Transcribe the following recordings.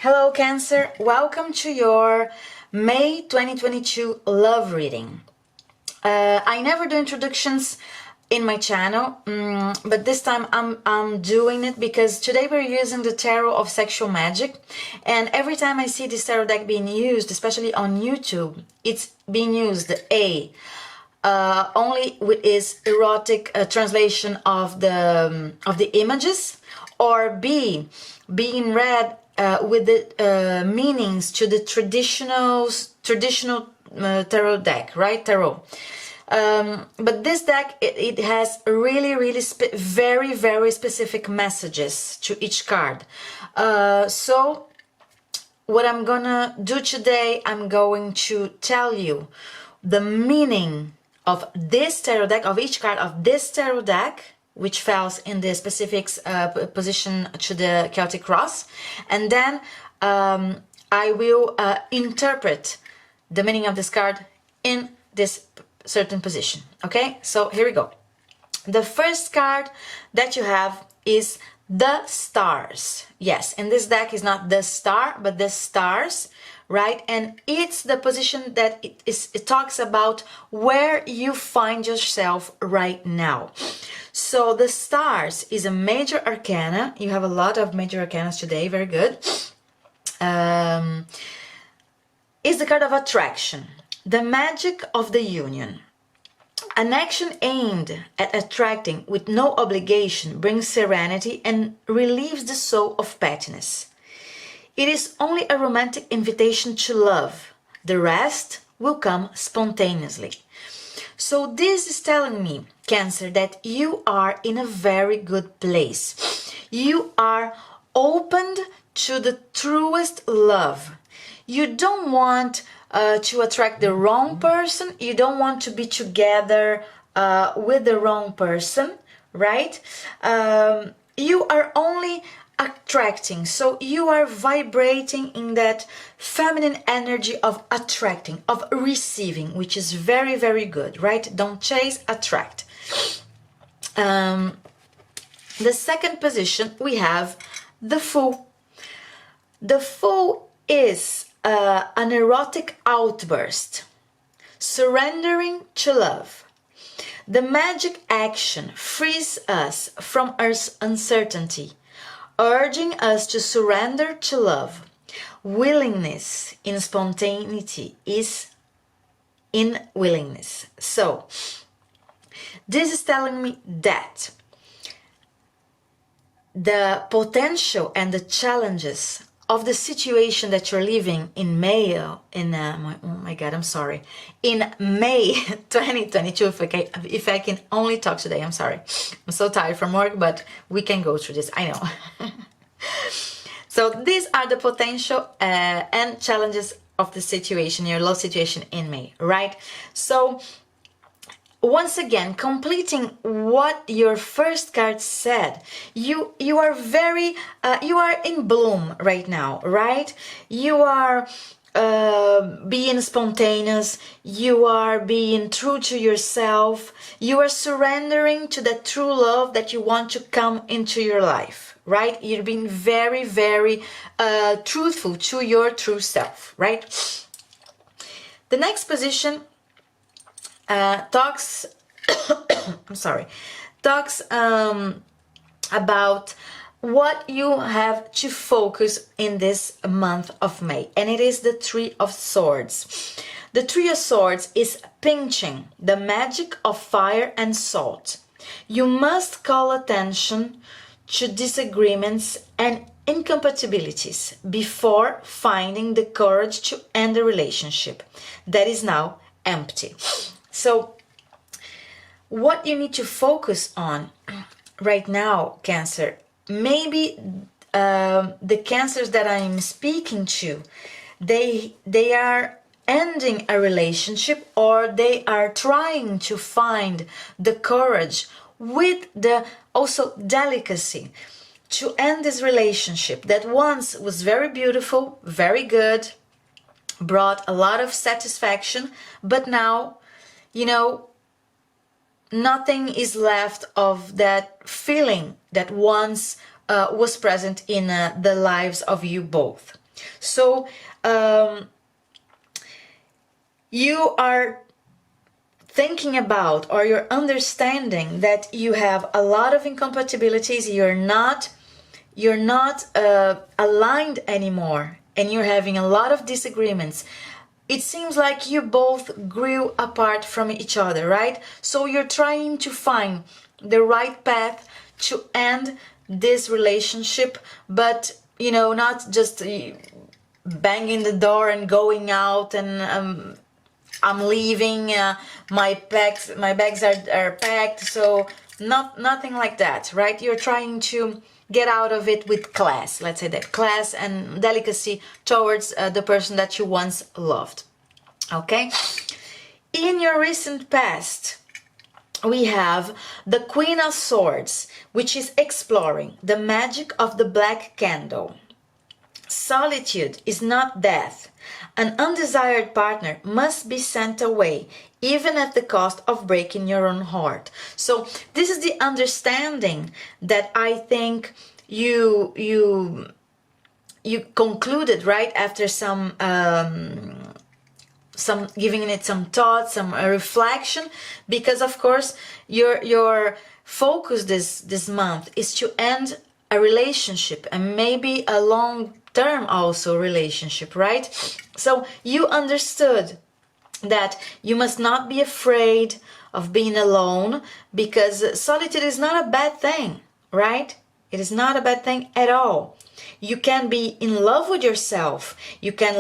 Hello Cancer, welcome to your May 2022 love reading. I never do introductions in my channel, but this time I'm doing it because today we're using the Tarot of Sexual Magic, and every time I see this tarot deck being used, especially on YouTube, it's being used only with its erotic translation of the images, or B, being read with the meanings to the traditional tarot deck, right? Tarot. But this deck, it has really very specific messages to each card. So what I'm gonna do today, I'm going to tell you the meaning of this tarot deck, of each card of this tarot deck, which falls in the specific position to the Celtic cross, and then I will interpret the meaning of this card in this certain position. Okay, so here we go. The first card that you have is the stars. Yes, in this deck is not the star, but the stars, right? And it's the position that it talks about where you find yourself right now. So the stars is a major arcana. You have a lot of major arcanas today, very good. Is the card of attraction, the magic of the union. An action aimed at attracting with no obligation brings serenity and relieves the soul of pettiness. It is only a romantic invitation to love. The rest will come spontaneously. So this is telling me, Cancer, that you are in a very good place. You are opened to the truest love. You don't want to attract the wrong person. You don't want to be together with the wrong person, right? You are only attracting, so you are vibrating in that feminine energy of attracting, of receiving, which is very good, right? Don't chase, attract. The second position, we have the Fool. The Fool is an erotic outburst, surrendering to love. The magic action frees us from our uncertainty, urging us to surrender to love. Willingness in spontaneity is in willingness. So this is telling me that the potential and the challenges of the situation that you're living in May, oh my God, I'm sorry, in May 2022, if I can only talk today, I'm sorry. I'm so tired from work, but we can go through this, I know. So these are the potential and challenges of the situation, your low situation in May, right? So once again, completing what your first card said, you are very you are in bloom right now, right? You are being spontaneous, you are being true to yourself, you are surrendering to the true love that you want to come into your life, right? You're being very truthful to your true self, right? The next position talks I'm sorry, talks about what you have to focus in this month of May, and it is the Three of Swords. The Three of Swords is pinching, the magic of fire and salt. You must call attention to disagreements and incompatibilities before finding the courage to end the relationship that is now empty. So what you need to focus on right now, Cancer, maybe the Cancers that I'm speaking to, they are ending a relationship, or they are trying to find the courage with the also delicacy to end this relationship that once was very beautiful, very good, brought a lot of satisfaction, but now, you know, nothing is left of that feeling that once was present in the lives of you both. So you are thinking about, or you're understanding that you have a lot of incompatibilities, you're not aligned anymore, and you're having a lot of disagreements. It seems like you both grew apart from each other, right? So you're trying to find the right path to end this relationship, but not just banging the door and going out and I'm leaving. My bags are packed. So nothing like that, right? You're trying to get out of it with class. Let's say that class and delicacy towards the person that you once loved. Okay. In your recent past, we have the Queen of Swords, which is exploring the magic of the black candle. Solitude is not death. An undesired partner must be sent away, even at the cost of breaking your own heart. So this is the understanding that I think you concluded, right, after some giving it some thought, some reflection, because of course your focus this month is to end a relationship, and maybe a long term also relationship, right? So you understood that you must not be afraid of being alone, because solitude is not a bad thing, right? It is not a bad thing at all. You can be in love with yourself. You can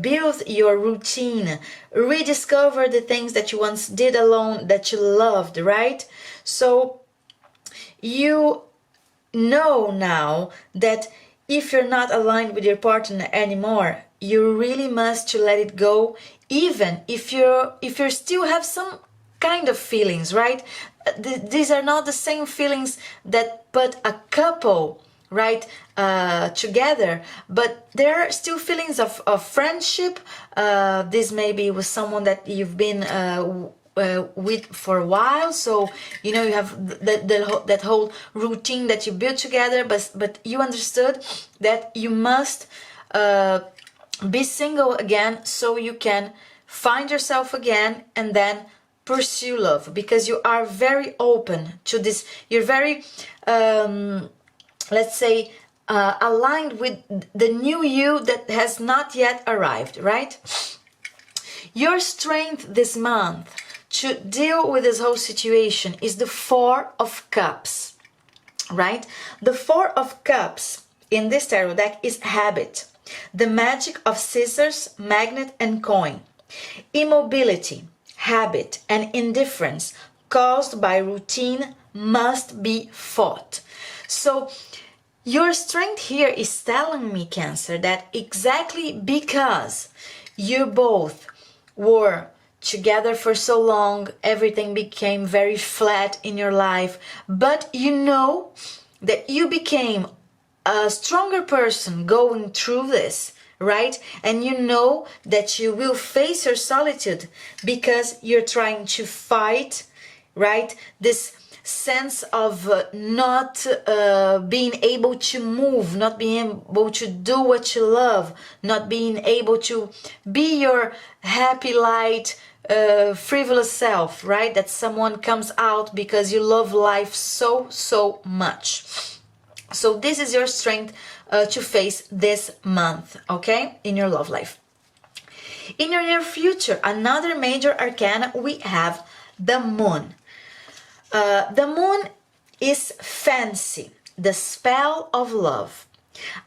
build your routine, rediscover the things that you once did alone that you loved, right? So you know now that if you're not aligned with your partner anymore, you really must to let it go, even if you still have some kind of feelings, right? These are not the same feelings that put a couple, right, together, but there are still feelings of friendship. This may be with someone that you've been with for a while, so you have that whole routine that you built together, but you understood that you must be single again so you can find yourself again and then pursue love, because you are very open to this. You're very let's say aligned with the new you that has not yet arrived, right? Your strength this month to deal with this whole situation is the Four of Cups, right? The Four of Cups in this tarot deck is habit, the magic of scissors, magnet, and coin. Immobility, habit, and indifference caused by routine must be fought. So your strength here is telling me, Cancer, that exactly because you both were together for so long, everything became very flat in your life, but you know that you became a stronger person going through this, right? And you know that you will face your solitude because you're trying to fight, right? This sense of not being able to move, not being able to do what you love, not being able to be your happy, light, frivolous self, right? That someone comes out because you love life so much. So this is your strength to face this month, okay, in your love life. In your near future, another major arcana, we have the Moon. The Moon is fancy, the spell of love.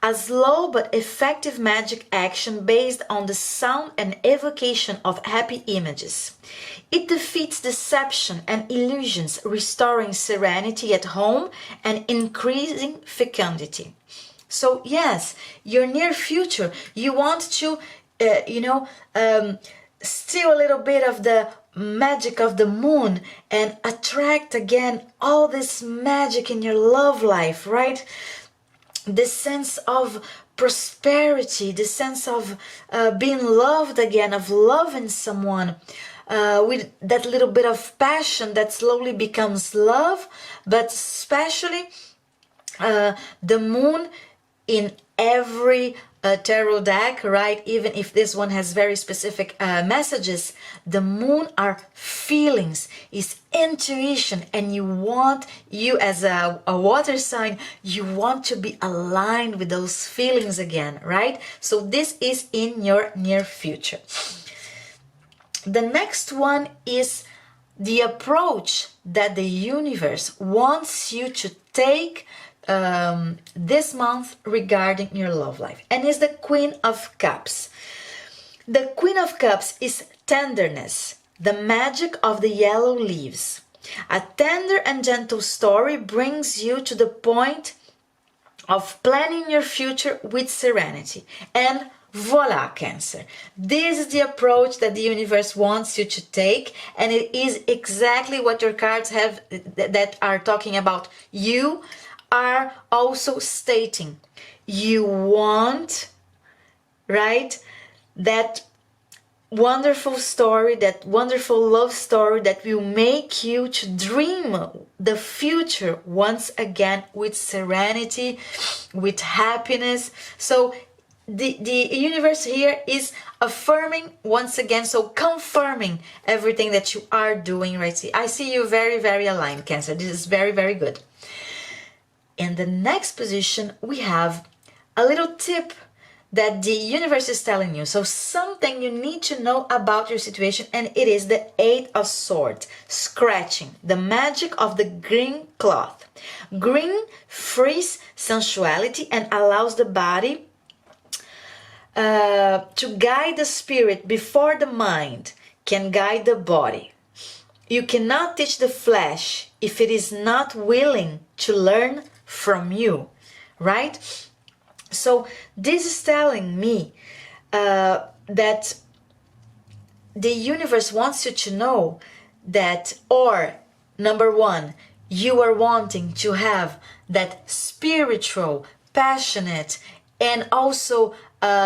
A slow but effective magic action based on the sound and evocation of happy images. It defeats deception and illusions, restoring serenity at home and increasing fecundity. So yes, your near future, you want to, steal a little bit of the magic of the moon and attract again all this magic in your love life, right? This sense of prosperity, the sense of being loved again, of loving someone with that little bit of passion that slowly becomes love, but especially the moon in every tarot deck, right? Even if this one has very specific messages, the moon are feelings, is intuition, and you as a water sign, you want to be aligned with those feelings again, right? So this is in your near future. The next one is the approach that the universe wants you to take this month regarding your love life, and is the Queen of Cups. The Queen of Cups is tenderness, the magic of the yellow leaves. A tender and gentle story brings you to the point of planning your future with serenity. And voila, Cancer. This is the approach that the universe wants you to take, and it is exactly what your cards have that are talking about. You are also stating you want, right, that wonderful story, that wonderful love story that will make you to dream the future once again with serenity, with happiness. So the universe here is affirming once again, so confirming everything that you are doing right. I see you very, very aligned, Cancer. This is very, very good. In the next position, we have a little tip that the universe is telling you. So something you need to know about your situation, and it is the Eight of Swords, scratching, the magic of the green cloth. Green frees sensuality and allows the body to guide the spirit before the mind can guide the body. You cannot teach the flesh if it is not willing to learn from you, right? So this is telling me that the universe wants you to know that, or number one, you are wanting to have that spiritual, passionate, and also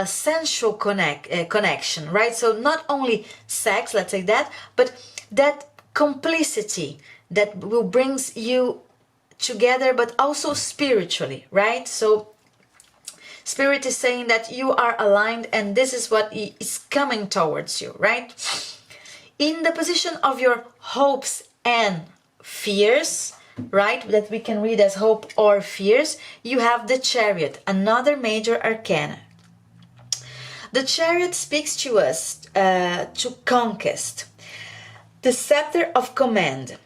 sensual connection, right? So not only sex, let's say that, but that complicity that will brings you together, but also spiritually, right? So Spirit is saying that you are aligned, and this is what is coming towards you, right? In the position of your hopes and fears, right, that we can read as hope or fears, you have the Chariot, another major arcana. The Chariot speaks to us to conquest, the scepter of command.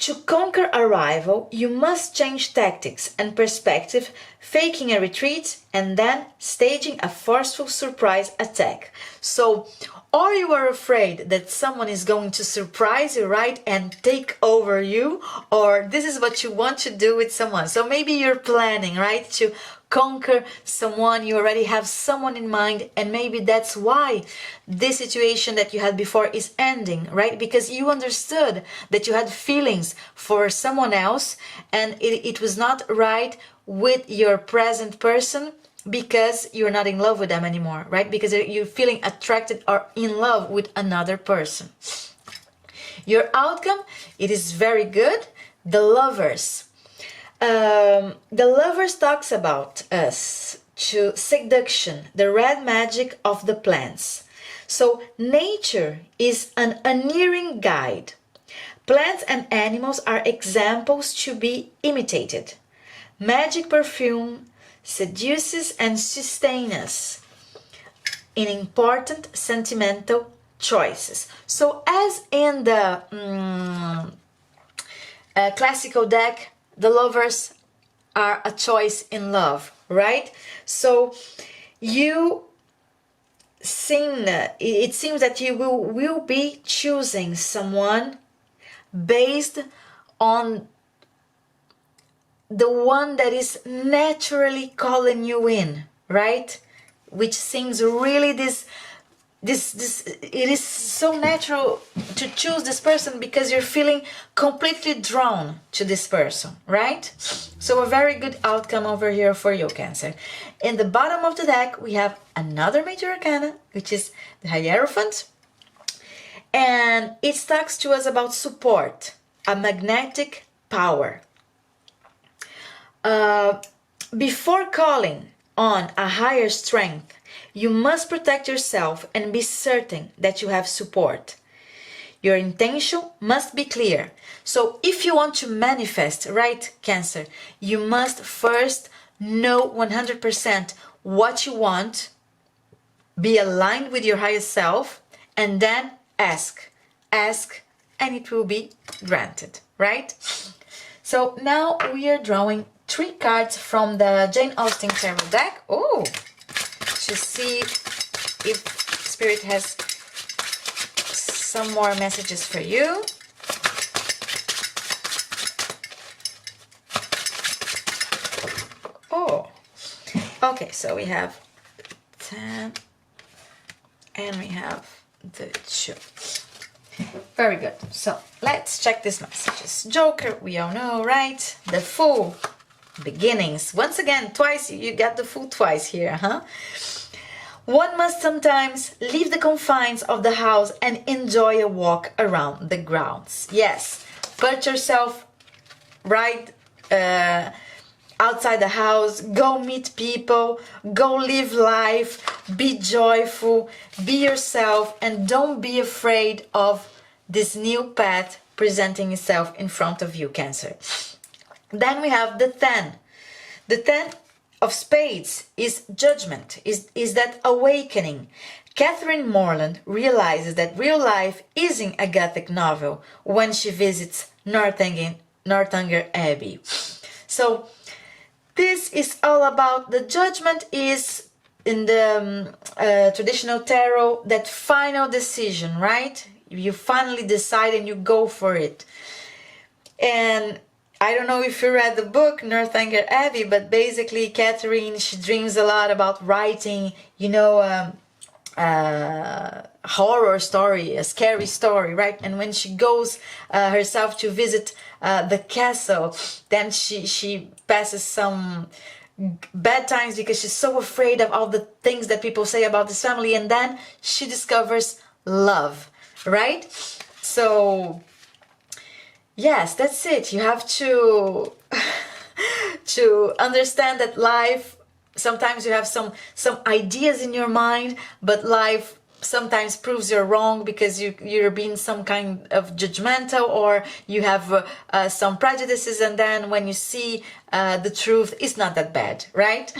To conquer a rival, you must change tactics and perspective, faking a retreat and then staging a forceful surprise attack. So, or you are afraid that someone is going to surprise you, right, and take over you, or this is what you want to do with someone. So maybe you're planning, right, to conquer someone, you already have someone in mind, and maybe that's why this situation that you had before is ending, right? Because you understood that you had feelings for someone else, and it was not right with your present person, because you're not in love with them anymore, right? Because you're feeling attracted or in love with another person. Your outcome, it is very good. The Lovers. The Lovers talks about us to seduction, the red magic of the plants. So nature is an unerring guide. Plants and animals are examples to be imitated. Magic perfume seduces and sustains us in important sentimental choices. So as in the classical deck, the Lovers are a choice in love, right? So it seems that you will be choosing someone based on the one that is naturally calling you in, right? Which seems really this it is so natural to choose this person because you're feeling completely drawn to this person, right? So a very good outcome over here for you, Cancer. In the bottom of the deck, we have another major arcana, which is the Hierophant. And it talks to us about support, a magnetic power. Before calling on a higher strength, you must protect yourself and be certain that you have support. Your intention must be clear. So if you want to manifest, right, Cancer, you must first know 100% what you want, be aligned with your higher self, and then ask, and it will be granted, right? So now we are drawing 3 cards from the Jane Austen Tarot deck. Oh, to see if Spirit has some more messages for you. Oh, okay, so we have 10 and we have the 2. Very good. So let's check these messages. Joker, we all know, right? The Fool, beginnings. Once again, twice, you get the Fool twice here, huh? One must sometimes leave the confines of the house and enjoy a walk around the grounds. Yes, put yourself right outside the house, go meet people, go live life, be joyful, be yourself, and don't be afraid of this new path presenting itself in front of you, Cancer. Then we have the 10. The 10 of spades is judgment, is that awakening. Catherine Morland realizes that real life isn't a Gothic novel when she visits Northanger Abbey. So this is all about the judgment is in the traditional tarot, that final decision, right? You finally decide and you go for it. And I don't know if you read the book Northanger Abbey, but basically Catherine, she dreams a lot about writing, you know, horror story, a scary story, right? And when she goes herself to visit the castle, then she passes some bad times because she's so afraid of all the things that people say about this family, and then she discovers love, right? So yes, that's it. You have to to understand that life, sometimes you have some ideas in your mind, but life sometimes proves you're wrong because you're being some kind of judgmental, or you have some prejudices, and then when you see the truth, it's not that bad, right?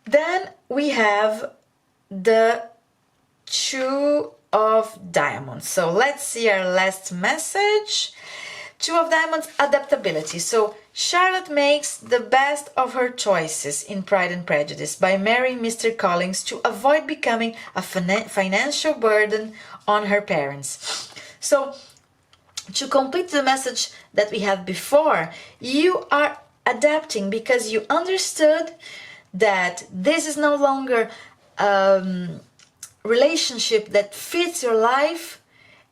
Then we have the 2 of Diamonds. So let's see our last message. 2 of Diamonds, adaptability. So Charlotte makes the best of her choices in Pride and Prejudice by marrying Mr. Collins to avoid becoming a financial burden on her parents. So to complete the message that we had before, you are adapting because you understood that this is no longer relationship that fits your life,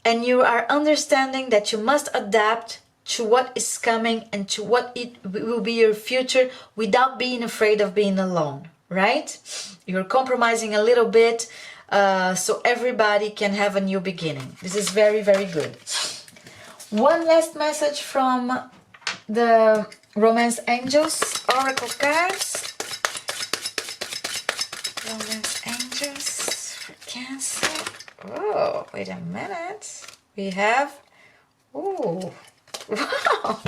and you are understanding that you must adapt to what is coming and to what it will be your future without being afraid of being alone, right? You're compromising a little bit so everybody can have a new beginning. This is very, very good. One last message from the Romance Angels Oracle cards. Romance Angels for Cancer. Oh, wait a minute. We have, oh, wow,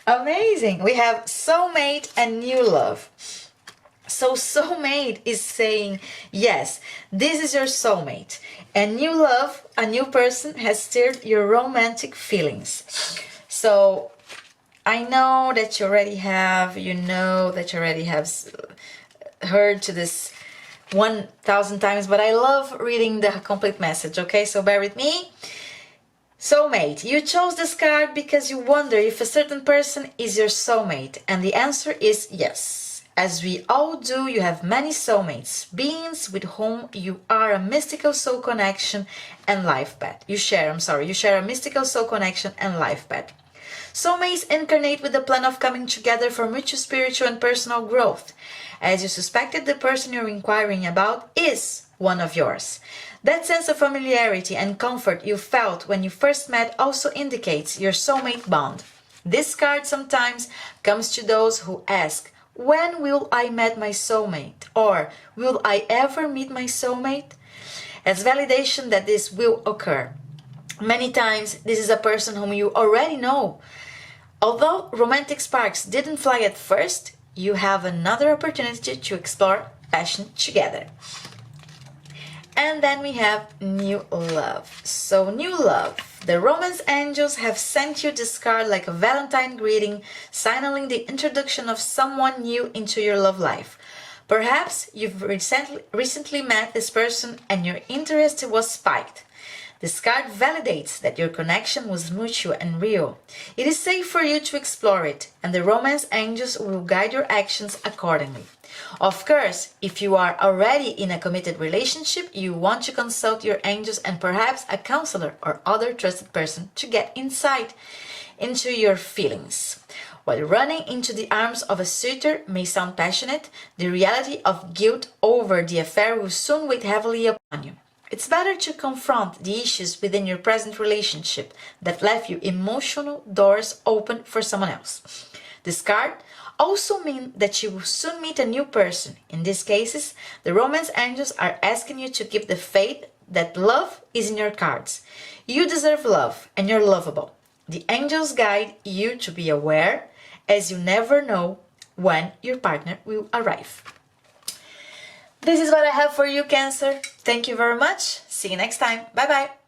amazing. We have soulmate and new love. So soulmate is saying, yes, this is your soulmate. And new love, a new person, has stirred your romantic feelings. So I know that you already have, heard to this 1,000 times, but I love reading the complete message, okay? So bear with me. Soulmate, you chose this card because you wonder if a certain person is your soulmate, and the answer is yes. As we all do, you have many soulmates, beings with whom you are a mystical soul connection and life path. You share a mystical soul connection and life path. Soulmates incarnate with the plan of coming together for mutual spiritual and personal growth. As you suspected, the person you're inquiring about is one of yours. That sense of familiarity and comfort you felt when you first met also indicates your soulmate bond. This card sometimes comes to those who ask, when will I meet my soulmate? Or will I ever meet my soulmate? As validation that this will occur. Many times, this is a person whom you already know. Although romantic sparks didn't fly at first, you have another opportunity to explore passion together. And then we have new love. So new love. The romance angels have sent you this card like a Valentine greeting, signaling the introduction of someone new into your love life. Perhaps you've recently met this person and your interest was spiked. This card validates that your connection was mutual and real. It is safe for you to explore it, and the romance angels will guide your actions accordingly. Of course, if you are already in a committed relationship, you want to consult your angels and perhaps a counselor or other trusted person to get insight into your feelings. While running into the arms of a suitor may sound passionate, the reality of guilt over the affair will soon weigh heavily upon you. It's better to confront the issues within your present relationship that left you emotional doors open for someone else. This card also means that you will soon meet a new person. In these cases, the romance angels are asking you to keep the faith that love is in your cards. You deserve love and you're lovable. The angels guide you to be aware, as you never know when your partner will arrive. This is what I have for you, Cancer. Thank you very much. See you next time. Bye bye.